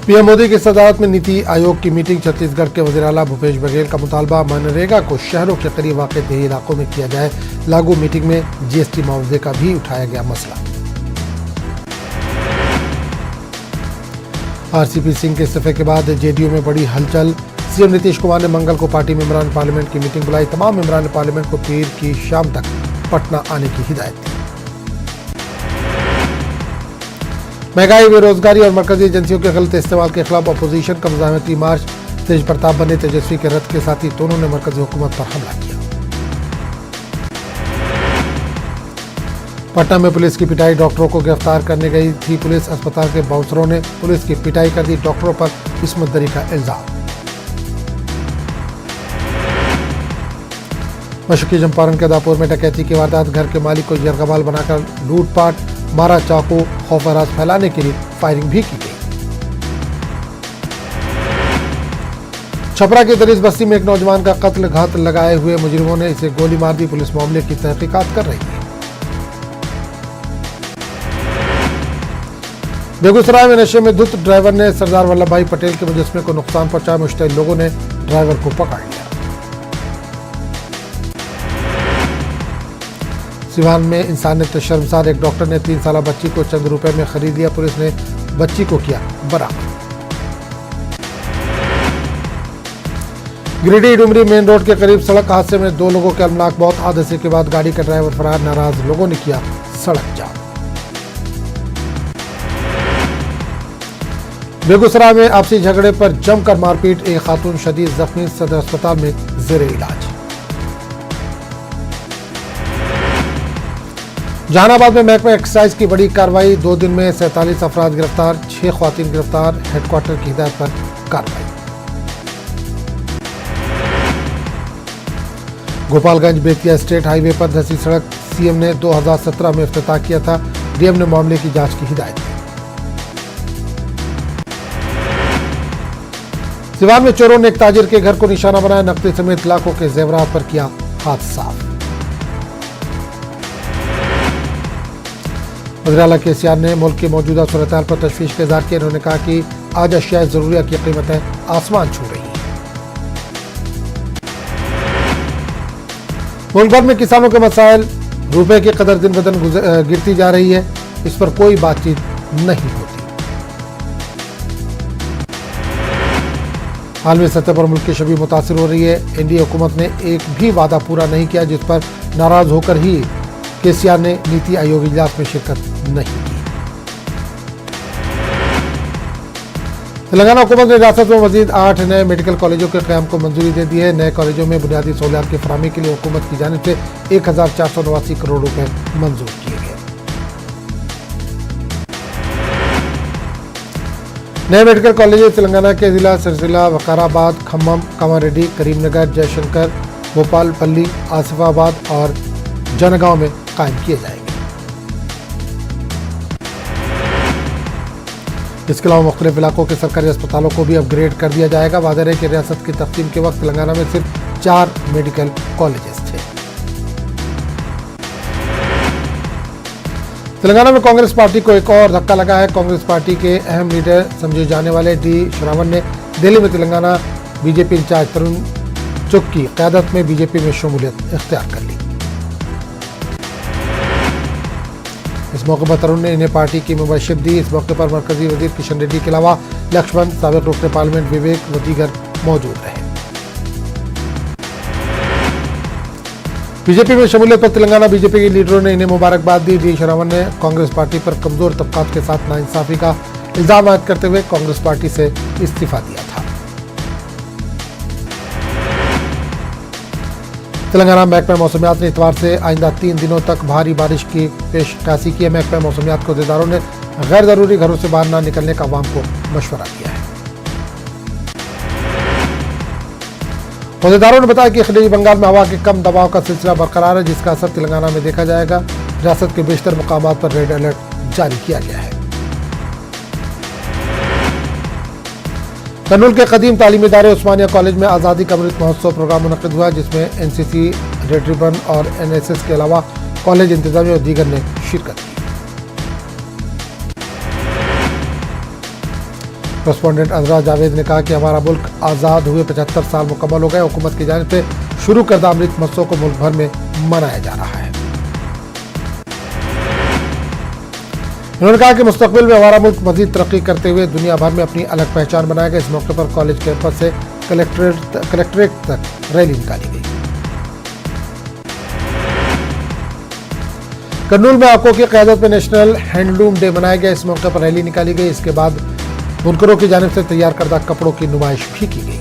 PM Modi की सदारत में नीति आयोग की मीटिंग। छत्तीसगढ़ के वज़ीर आला भूपेश बघेल का मुतालबा मनरेगा को शहरों के करीब वाक़ देही इलाकों में किया जाए लागू। मीटिंग में जीएसटी मुआवजे का भी उठाया गया मसला। आरसीपी सिंह के इस्तीफे के बाद जेडीयू में बड़ी हलचल। सीएम नीतीश कुमार ने मंगल को पार्टी मेंबरान पार्लियामेंट की मीटिंग बुलाई। तमाम मेंबरान पार्लियामेंट को पीर की शाम तक पटना आने की हिदायत दी। महंगाई, बेरोजगारी और मरकजी एजेंसियों के गलत इस्तेमाल के खिलाफ अपोजिशन का मुजाहमती मार्च। तेज प्रताप बने तेजस्वी के रथ के साथ ही दोनों ने मरकजी हुकूमत पर हमला किया। पटना में पुलिस की पिटाई, डॉक्टरों को गिरफ्तार करने गई थी पुलिस। अस्पताल के बाउंसरों ने पुलिस की पिटाई कर दी, डॉक्टरों पर इस्मत दरी का इल्जाम। मशरकी चंपारण के दापुर में डकैती की वारदात, घर के मालिक को यरगमाल बनाकर लूटपाट, मारा चाकू, खौफराज फैलाने के लिए फायरिंग भी की गई। छपरा की दरिस बस्ती में एक नौजवान का कत्ल, घात लगाए हुए मुजरिमों ने इसे गोली मार दी। पुलिस मामले की तहकीकात कर रही है। बेगूसराय में नशे में धुत ड्राइवर ने सरदार वल्लभ भाई पटेल के मुजस्समे को नुकसान पहुंचाया। मुश्तइल लोगों ने ड्राइवर को पकड़ लिया। सिवान में इंसानियत शर्मसार, एक डॉक्टर ने 3 साला बच्ची को चंद रुपए में खरीद लिया। पुलिस ने बच्ची को किया बरामद। गिरिडीह डुमरी मेन रोड के करीब सड़क हादसे में 2 लोगों की अल्पनाक मौत। हादसे के बाद गाड़ी का ड्राइवर फरार, नाराज लोगों ने किया सड़क जाम। बेगूसराय में आपसी झगड़े पर जमकर मारपीट, एक खातून शदीद जख्मी, सदर अस्पताल में जेर इलाज। जहानाबाद में महकमा एक्साइज की बड़ी कार्रवाई, 2 दिन में 47 अफराद गिरफ्तार, 6 ख्वातीन गिरफ्तार। हेडक्वार्टर की हिदायत पर कार्रवाई। गोपालगंज बेतिया स्टेट हाईवे पर धंसी सड़क, सीएम ने 2017 में इफ्तिताह किया था। डीएम ने मामले की जांच की हिदायत दी। सिवान में चोरों ने एक ताजिर के घर को निशाना बनाया, नकदी समेत लाखों के जेवरात पर किया हाथ साफ। वज़ीर आला केसीआर ने मुल्क की मौजूदा सूरत-ए-हाल पर तशवीश का इज़हार किया। उन्होंने कहा कि आज अशिया ज़रूरिया की कीमतें आसमान छू रही हैं। मुल्क भर में किसानों के मसाइल, रुपए की कदर दिन ब दिन गिरती जा रही है, इस पर कोई बातचीत नहीं होती। आलमी सतह पर मुल्क की छवि मुतासिर हो रही है। एनडीए हुकूमत ने एक भी वादा पूरा नहीं किया, जिस पर नाराज होकर ही केसीआर ने नीति आयोग इजलास में शिरकत नहीं की। तेलंगाना हुकूमत ने रियासत में मजीद 8 नए मेडिकल कॉलेजों के क़याम को मंजूरी दे दी है। नए कॉलेजों में बुनियादी सहूलियात की फराहमी के लिए हुकूमत की जानिब से 1489 करोड़ रुपए मंजूर किए गए। नए मेडिकल कॉलेज तेलंगाना के जिला सिरसिला, वकाराबाद, खम्मम, कामारेड्डी, करीमनगर, जयशंकर, भोपालपल्ली, आसिफाबाद और जनगांव में कायम किए जाएंगे। इसके अलावा मुख्तलिफ इलाकों के सरकारी अस्पतालों को भी अपग्रेड कर दिया जाएगा। वाज़ेह है कि रियासत की तक़सीम के वक्त तेलंगाना में सिर्फ 4 मेडिकल कॉलेजेस थे। तेलंगाना में कांग्रेस पार्टी को एक और धक्का लगा है। कांग्रेस पार्टी के अहम लीडर समझे जाने वाले डी श्रावण ने दिल्ली में तेलंगाना बीजेपी इंचार्ज तरुण चुग की क़यादत में बीजेपी में शमूलियत इख्तियार कर ली। इस मौके पर तरुण ने इन्हें पार्टी की मेंबरशिप दी। इस मौके पर मरकजी वजीर किशन रेड्डी के अलावा लक्ष्मण, साबिक रुकन पार्लियामेंट विवेक व दीगर मौजूद रहे। बीजेपी में शमूलियत पर तेलंगाना बीजेपी के लीडरों ने इन्हें मुबारकबाद दी। डी श्रावण ने कांग्रेस पार्टी पर कमजोर तबकात के साथ नाइंसाफी का इल्जाम आयद करते हुए कांग्रेस पार्टी से इस्तीफा दिया था। तेलंगाना महकमा मौसमियात ने इतवार से आइंदा 3 दिनों तक भारी बारिश की पेशकशी की है। महकमा मौसमियात को अहदेदारों ने गैर जरूरी घरों से बाहर न निकलने का आवाम को मशवरा दिया है। अहदेदारों ने बताया कि खलीजी बंगाल में हवा के कम दबाव का सिलसिला बरकरार है, जिसका असर तेलंगाना में देखा जाएगा। रियासत के बेशतर मुकामात पर रेड अलर्ट जारी किया गया है। कर्नूल के कदीम तालीमी इदारे उस्मानिया कॉलेज में आज़ादी का अमृत महोत्सव प्रोग्राम मुनक़िद हुआ, जिसमें एनसीसी, रेड रिबन और एनएसएस के अलावा कॉलेज इंतजामिया और दीगर ने शिरकत की। कॉरेस्पॉन्डेंट अजरा जावेद ने कहा कि हमारा मुल्क आज़ाद हुए 75 साल मुकम्मल हो गए। हुकूमत की जानिब से शुरू करदा अमृत महोत्सव को मुल्क भर में मनाया जा रहा है। उन्होंने कहा कि मुस्तकबिल में हमारा मुल्क मजीद तरक्की करते हुए दुनिया भर में अपनी अलग पहचान बनाएगा। इस मौके पर कॉलेज कैंपस से कलेक्ट्रेट तक रैली निकाली गई। कर्नूल में आको की क़यादत में नेशनल हैंडलूम डे मनाया गया। इस मौके पर रैली निकाली गई। इसके बाद बुनकरों की जानिब से तैयार करदा कपड़ों की नुमाइश भी की गई।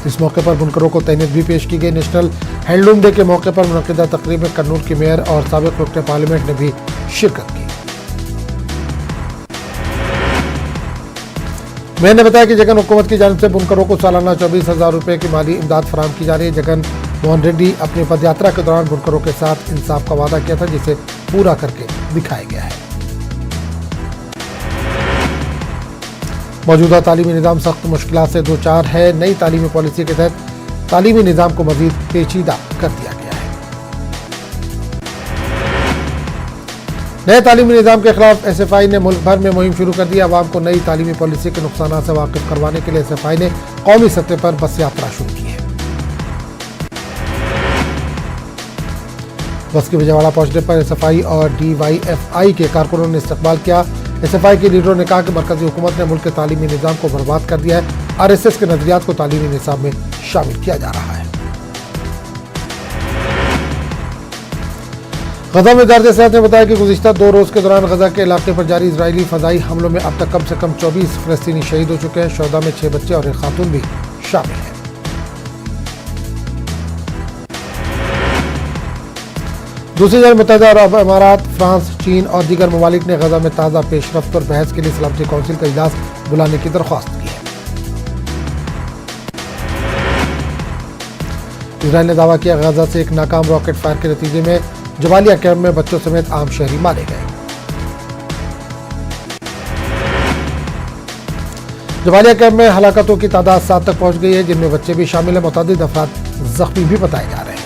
इस मौके पर बुनकरों को तहनीत भी पेश की गई। नेशनल हैंडलूम डे के मौके पर मुनक़िदा तकरीब में कर्नूल की मेयर और साबिक़ रुकन पार्लियामेंट ने भी शिरकत की। मेयर ने बताया कि जगन हुकूमत की जानिब से बुनकरों को सालाना 24,000 रुपये की माली इमदाद फराहम की जा रही है। जगन मोहन रेड्डी अपनी पदयात्रा के दौरान बुनकरों के साथ इंसाफ का वादा किया था, जिसे पूरा करके दिखाया गया है। मौजूदा तालीमी निज़ाम सख्त मुश्किलात से दो चार है। नई तालीमी पॉलिसी के तहत तालीमी निज़ाम को मज़ीद पेचीदा कर दिया गया है। नए तालीमी निज़ाम के खिलाफ SFI ने मुल्क भर में मुहिम शुरू कर दी। आवाम को नई तालीमी पॉलिसी के नुकसान से वाकिफ करवाने के लिए SFI ने कौमी सतह पर बस यात्रा शुरू की है। बस के विजयवाड़ा पहुंचने पर SFI और DYFI के कारकुनों ने इस्तकबाल किया। SFI के लीडरों ने कहा कि मरकजी हुकूमत ने मुल्क के तालीमी निज़ाम को बर्बाद कर दिया है। RSS के नजरियात को तालीमी निज़ाम में शामिल किया जा रहा है। गजा में वज़ारत सेहत ने बताया कि गुज़िश्ता 2 रोज़ के दौरान गजा के इलाके पर जारी इजरायली फ़ज़ाई हमलों में अब तक कम से कम 24 फ़लस्तीनी शहीद हो चुके हैं। शोहदा में 6 बच्चे और एक खातून भी शामिल है। दूसरी जानब मुत्तहिदा अरब अमारात, फ्रांस, चीन और दीगर ममालिक ने गजा में ताज़ा पेशरफ्त पर बहस के लिए सलामती कौंसिल का इजलास बुलाने की दरख्वास्त की है। इजराइल ने दावा किया गजा से एक नाकाम रॉकेट फायर के नतीजे में जबालिया कैंप में बच्चों समेत आम शहरी मारे गए। जबालिया कैंप में हलाकतों की तादाद 7 तक पहुंच गई है, जिनमें बच्चे भी शामिल हैं। मुतअद्दिद अफराद जख्मी भी बताए जा रहे हैं।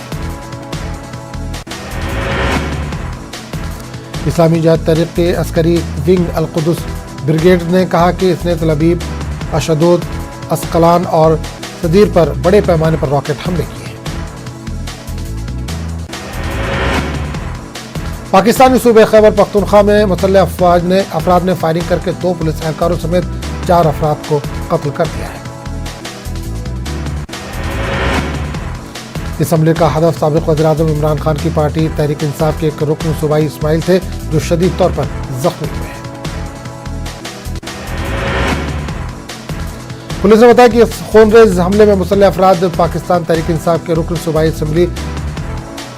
इस्लामी जहाद तहरीक के अस्करी विंग अल-कुदस ब्रिगेड ने कहा कि इसने तल अबीब, अशदोद, अस्कलान और सदीर पर बड़े पैमाने पर रॉकेट हमले किए हैं। पाकिस्तानी सूबे खैबर पख्तूनख्वा में मुसल्लह अफराद ने फायरिंग करके 2 पुलिस एहलकारों समेत 4 अफराद को कत्ल कर दिया है। इस हमले का हदफ साबिक़ वज़ीर-ए-आज़म इमरान खान की पार्टी तहरीक इंसाफ के एक रुकन सूबाई इस्माइल थे, जो शदीद तौर पर जख्मी हुए हैं। पुलिस ने बताया कि इस खूनरेज़ हमले में मुसल्लह अफराद पाकिस्तान तहरीक इंसाफ के रुकन सूबाई असम्बली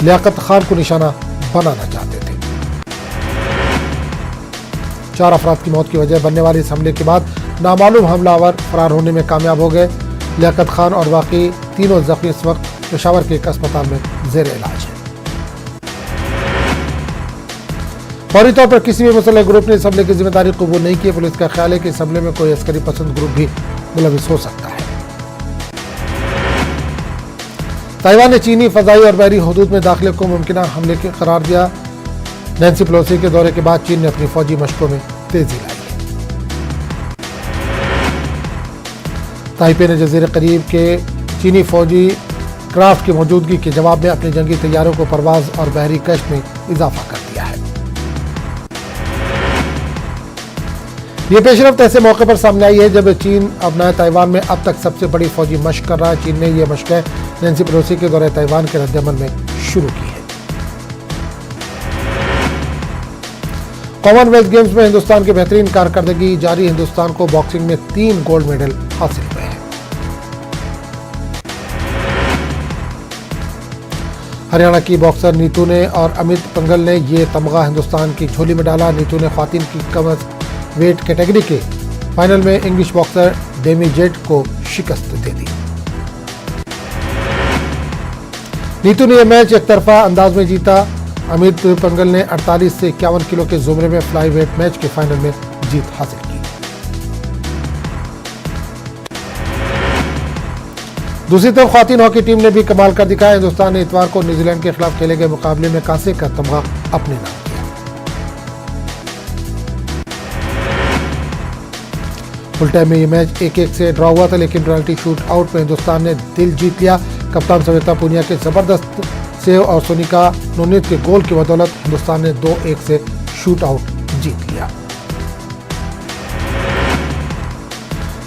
लियाकत खान को निशाना बनाना चाहते थे। 4 अफराद की मौत की वजह बनने वाले इस हमले के बाद नामालूम हमलावर फरार होने में कामयाब हो गए। लियाकत खान और बाकी तीनों जख्मी इस वक्त पेशावर के एक अस्पताल में जेर इलाज है। फौरी तौर पर किसी भी मुसल्लह ग्रुप ने इस हमले की जिम्मेदारी कबूल नहीं की। पुलिस का ख्याल है कि इस हमले में कोई अस्करी पसंद ग्रुप भी मुलविस हो सकता है। ताइवान ने चीनी फजाई और बहरी हुदूद में दाखिले को मुमकिन हमले के करार दिया। नैन्सी पेलोसी के दौरे के बाद चीन ने अपनी फौजी मशकों में तेजी लाई है। ताइपे ने जजीरे करीब के चीनी फौजी क्राफ्ट की मौजूदगी के जवाब में अपनी जंगी तैयारों को परवाज और बहरी गश्त में इजाफा कर दिया है। ये पेशरफ्त ऐसे मौके पर सामने आई है जब चीन अपना ताइवान में अब तक सबसे बड़ी फौजी मशक कर रहा है। चीन ने यह मशकें नैन्सी पेलोसी के दौरे ताइवान के रद्दअमल में शुरू की है। कॉमनवेल्थ गेम्स में हिंदुस्तान की बेहतरीन कारकर्दगी जारी। हिंदुस्तान को बॉक्सिंग में 3 गोल्ड मेडल हासिल हुए हैं। हरियाणा की बॉक्सर नीतू ने और अमित पंगल ने ये तमगा हिंदुस्तान की झोली में डाला। नीतू ने ख्वातीन की कम वेट कैटेगरी के फाइनल में इंग्लिश बॉक्सर डेमी जेट को शिकस्त दे दी। नीतू ने यह मैच एक तरफा अंदाज में जीता। अमित पंगल ने 48 से 51 किलो के जुमरे में फ्लाईवेट मैच के फाइनल में जीत हासिल की। दूसरी तरफ ख्वातीन हॉकी टीम ने भी कमाल कर दिखाया। हिंदुस्तान ने इतवार को न्यूजीलैंड के खिलाफ खेले गए मुकाबले में कांसे का तमगा अपने नाम किया। फुल टाइम में ये मैच 1-1 से ड्रॉ हुआ था, लेकिन पेनल्टी शूट आउट में हिंदुस्तान ने दिल जीत लिया। कप्तान सविता पूनिया के जबरदस्त सेव और सोनिका नोनित के गोल की बदौलत हिंदुस्तान ने 2-1 से शूट आउट जीत लिया।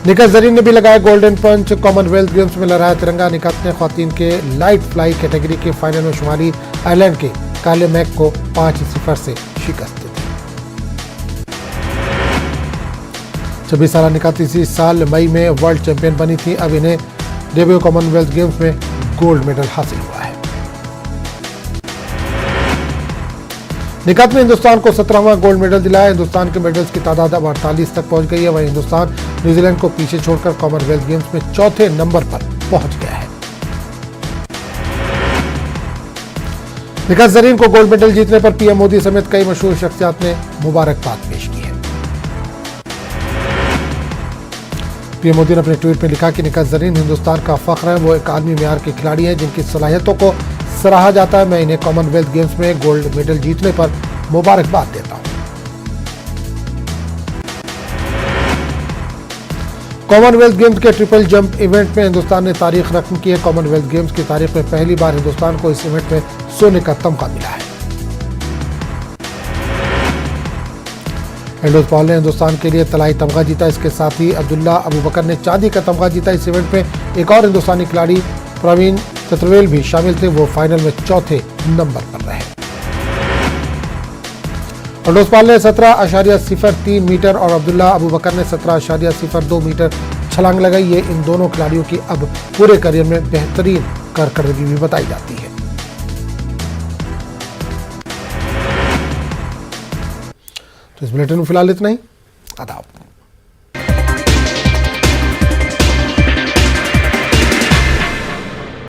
निकहत जरीन ने भी लगाया गोल्डन पंच। कॉमनवेल्थ गेम्स में लहराया तिरंगा। निकहत ने ख्वातीन के लाइट फ्लाई कैटेगरी के फाइनल में शुमाली आयरलैंड के काले मैक को 5-0 से शिकस्त दी। 26 साल निकहत इसी साल मई में वर्ल्ड चैंपियन बनी थी। अब इन्हें डेब्यू कॉमनवेल्थ गेम्स में गोल्ड मेडल हासिल हुआ है। निकहत ने हिंदुस्तान को 17वां गोल्ड मेडल दिलाया। हिंदुस्तान के मेडल्स की तादाद अब 48 तक पहुंच गई है। वहीं हिंदुस्तान न्यूजीलैंड को पीछे छोड़कर कॉमनवेल्थ गेम्स में चौथे नंबर पर पहुंच गया है। निकहत जरीन को गोल्ड मेडल जीतने पर पीएम मोदी समेत कई मशहूर शख्सियत ने मुबारकबाद पेश की है। पीएम मोदी ने अपने ट्वीट में लिखा कि निकहत जरीन हिंदुस्तान का फख्र है। वो एक आलमी मेयार की खिलाड़ी है जिनकी सलाहियतों को सराहा जाता है। मैं इन्हें कॉमनवेल्थ गेम्स में गोल्ड मेडल जीतने पर मुबारकबाद देता हूं। कॉमनवेल्थ गेम्स के ट्रिपल जंप इवेंट में हिंदुस्तान ने तारीख रकम की है। कॉमनवेल्थ गेम्स की तारीख में पहली बार हिंदुस्तान को इस इवेंट में सोने का तमगा मिला है। एंडोज पॉल ने हिंदुस्तान के लिए तलाई तमगा जीता। इसके साथ ही अब्दुल्ला अबू बकर ने चांदी का तमगा जीता। इस इवेंट में एक और हिंदुस्तानी खिलाड़ी प्रवीण चतुर्वेल भी शामिल थे। वो फाइनल में चौथे नंबर पर रहे। एंडोज पॉल ने 17.03 मीटर और अब्दुल्ला अबू बकर ने 17.02 मीटर छलांग लगाई। ये इन दोनों खिलाड़ियों की अब पूरे करियर में बेहतरीन कारकर्दगी भी बताई जाती है। तो इस बुलेटिन में फिलहाल इतना ही। आदाब।